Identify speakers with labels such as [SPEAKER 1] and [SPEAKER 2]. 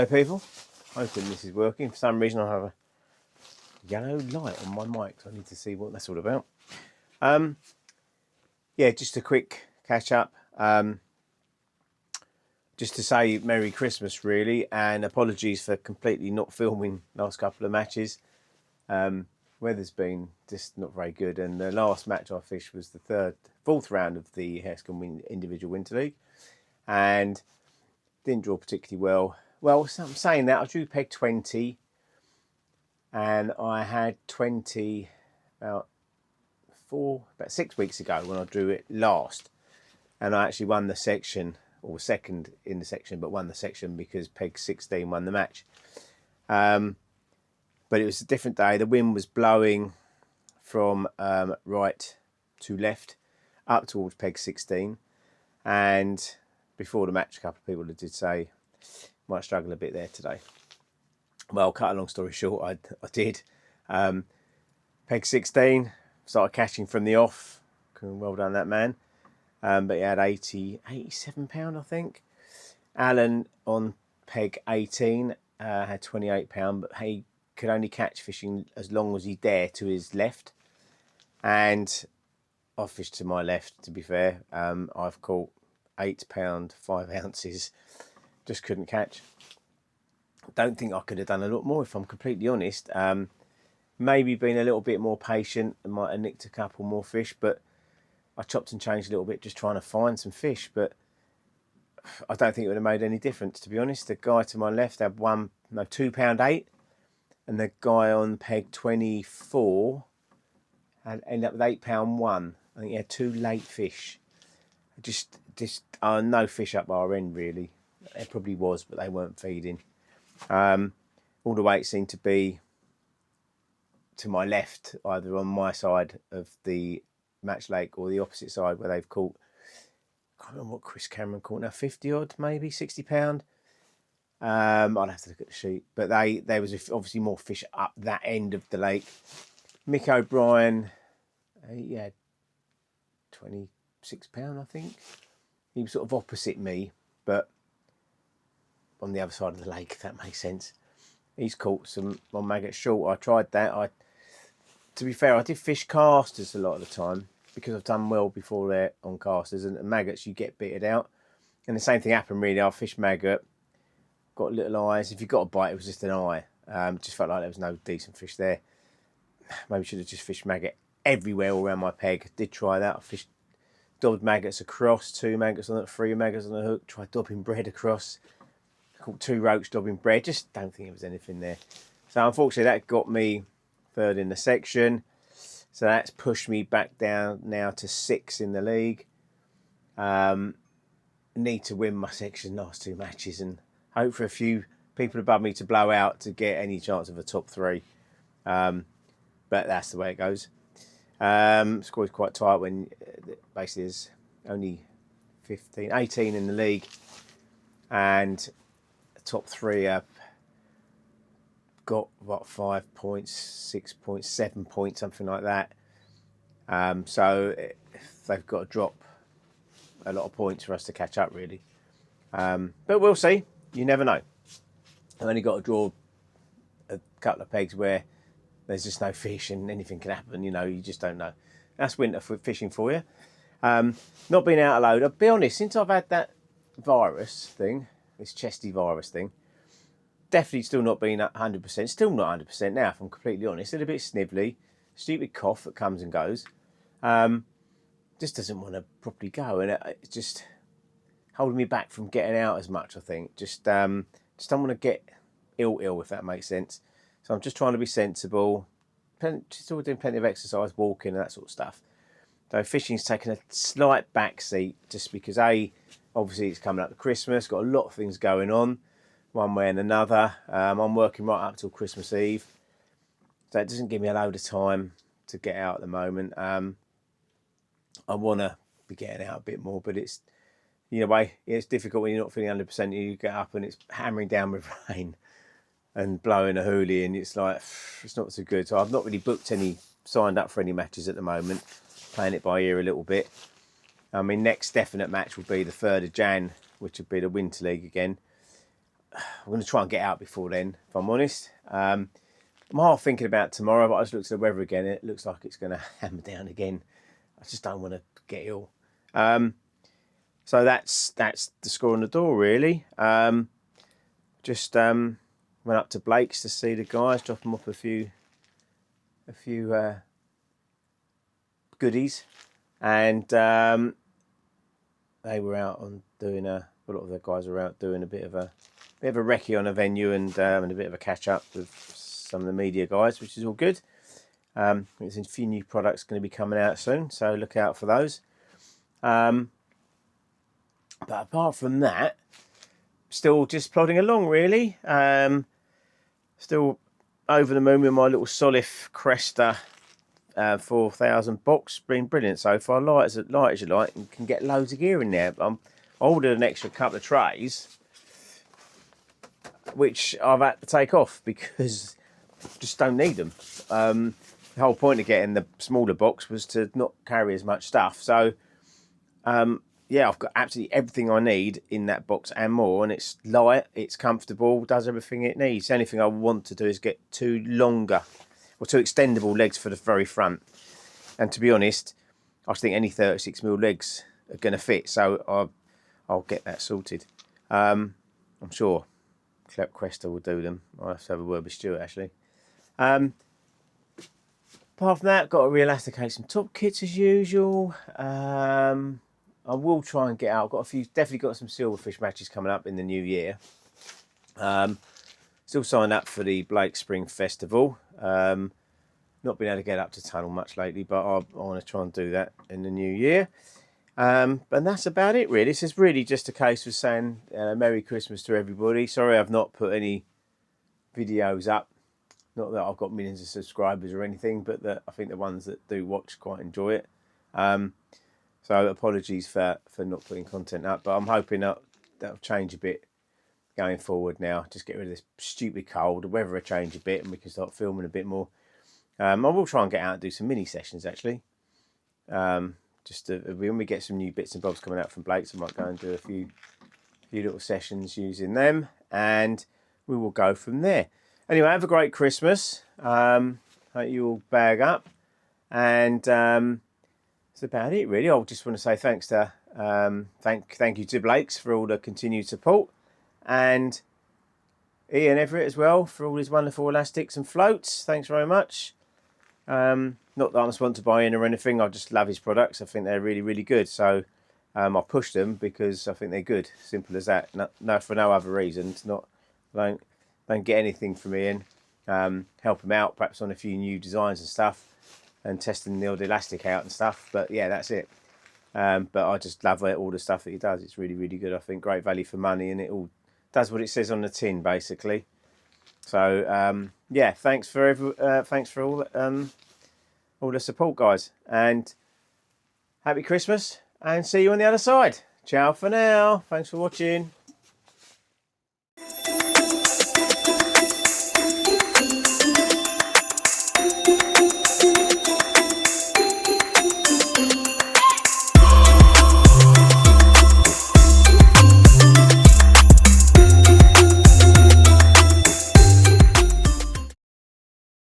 [SPEAKER 1] Hello people, hoping this is working. For some reason I have a yellow light on my mic, so I need to see what that's all about. Yeah, just a quick catch up. Just to say Merry Christmas really, and apologies for completely not filming last couple of matches. Weather's been just not very good, and the last match I fished was the fourth round of the Hescombe Individual Winter League, and didn't draw particularly well. Well, I'm saying that, I drew peg 20, and I had 20 about 6 weeks ago when I drew it last, and I actually won the section, or second in the section, but won the section because peg 16 won the match. But it was a different day. The wind was blowing from right to left up towards peg 16, and before the match a couple of people did say might struggle a bit there today. Well, cut a long story short, I did. Peg 16, started catching from the off. Well done, that man. But he had 87 pound, I think. Alan on peg 18 had 28 pound, but he could only catch fishing as long as he dared to his left. And I fished to my left, to be fair. I've caught 8 pound, 5 ounces. Just couldn't catch. Don't think I could have done a lot more, if I'm completely honest. Maybe been a little bit more patient and might have nicked a couple more fish, but I chopped and changed a little bit just trying to find some fish, but I don't think it would have made any difference, to be honest. The guy to my left had £2.8, and the guy on peg 24 had ended up with £8.1. I think he had 2 late fish. Just no fish up our end really. There probably was, but they weren't feeding. All the weight seemed to be to my left, either on my side of the match lake or the opposite side where they've caught, I can't remember what Chris Cameron caught now, 50 odd, maybe 60 pound. I'd have to look at the sheet, but there was obviously more fish up that end of the lake. Mick O'Brien, he had 26 pound, I think. He was sort of opposite me, but on the other side of the lake, if that makes sense. He's caught some on maggot short. I tried that. To be fair, I did fish casters a lot of the time because I've done well before there on casters, and maggots you get bitted out. And the same thing happened really. I fished maggot, got little eyes. If you got a bite, it was just an eye. Just felt like there was no decent fish there. Maybe should have just fished maggot everywhere all around my peg. Did try that. I fished dobbed maggots across, 2 maggots on it, 3 maggots on the hook. Tried dobbing bread across. Caught 2 roach dobbing bread. Just don't think there was anything there. So unfortunately that got me third in the section. So that's pushed me back down now to 6 in the league. Need to win my section last 2 matches and hope for a few people above me to blow out to get any chance of a top 3. But that's the way it goes. It's always quite tight when basically there's only 18 in the league, and top 3 have got what, 5 points, 6 points, 7 points, something like that. So they've got to drop a lot of points for us to catch up really. But we'll see. You never know. I've only got to draw a couple of pegs where there's just no fish and anything can happen. You know, you just don't know. That's winter fishing for you. Not being out of load. I'll be honest, since I've had that virus thing, this chesty virus thing, definitely still not been 100%. Still not 100% now, if I'm completely honest. Still a bit snivelly. Stupid cough that comes and goes. Just doesn't want to properly go. And it's just holding me back from getting out as much, I think. Just don't want to get ill, if that makes sense. So I'm just trying to be sensible. Still doing plenty of exercise, walking and that sort of stuff. So fishing's taken a slight backseat just because obviously it's coming up to Christmas, got a lot of things going on, one way and another. I'm working right up till Christmas Eve, so it doesn't give me a load of time to get out at the moment. I want to be getting out a bit more, but it's, it's difficult when you're not feeling 100%. You get up and it's hammering down with rain and blowing a hoolie, and it's like, it's not so good. So I've not really signed up for any matches at the moment, playing it by ear a little bit. I mean, next definite match will be the 3rd of Jan, which would be the Winter League again. I'm going to try and get out before then, if I'm honest. I'm half thinking about tomorrow, but I just looked at the weather again. It looks like it's going to hammer down again. I just don't want to get ill. So that's the score on the door, really. Just went up to Blake's to see the guys, drop them off a few goodies, and they were out on doing a lot of the guys were out doing a bit of a recce on a venue and a bit of a catch up with some of the media guys, which is all good. There's a few new products going to be coming out soon, so look out for those. But apart from that, still just plodding along, really. Still over the moon with my little Solif Cresta 4000 box. Been brilliant so far. Light as you like, and can get loads of gear in there. I ordered an extra couple of trays, which I've had to take off because I just don't need them. The whole point of getting the smaller box was to not carry as much stuff. So yeah, I've got absolutely everything I need in that box and more, and it's light, it's comfortable, does everything it needs. The only thing I want to do is get two extendable legs for the very front. And to be honest, I think any 36mm legs are going to fit, so I'll get that sorted. I'm sure Cresta will do them. I'll have to have a word with Stuart, actually. Apart from that, got to re-elasticate some top kits as usual. I will try and get out. Definitely got some Silverfish matches coming up in the new year. Still signed up for the Blake Spring Festival. Not been able to get up to Tunnel much lately, but I want to try and do that in the new year. And that's about it, really. This is really just a case of saying Merry Christmas to everybody. Sorry I've not put any videos up. Not that I've got millions of subscribers or anything, but that I think the ones that do watch quite enjoy it. So apologies for not putting content up, but I'm hoping that'll change a bit going forward now. Just get rid of this stupid cold, the weather will change a bit, and we can start filming a bit more. I will try and get out and do some mini sessions, actually. When we get some new bits and bobs coming out from Blake's, I might go and do a few little sessions using them, and we will go from there. Anyway, have a great Christmas. Hope you all bag up, and that's about it, really. I just want to say thanks to thank you to Blake's for all the continued support, and Ian Everett as well for all his wonderful elastics and floats. Thanks very much. Not that I'm sponsored by Ian or anything. I just love his products. I think they're really, really good. So I push them because I think they're good. Simple as that. No, for no other reason. It's not. Don't get anything from Ian. Help him out, perhaps on a few new designs and stuff, and testing the old elastic out and stuff. But yeah, that's it. But I just love all the stuff that he does. It's really, really good. I think great value for money, and it all does what it says on the tin, basically. So yeah, thanks for all the support, guys, and happy Christmas, and see you on the other side. Ciao for now. Thanks for watching.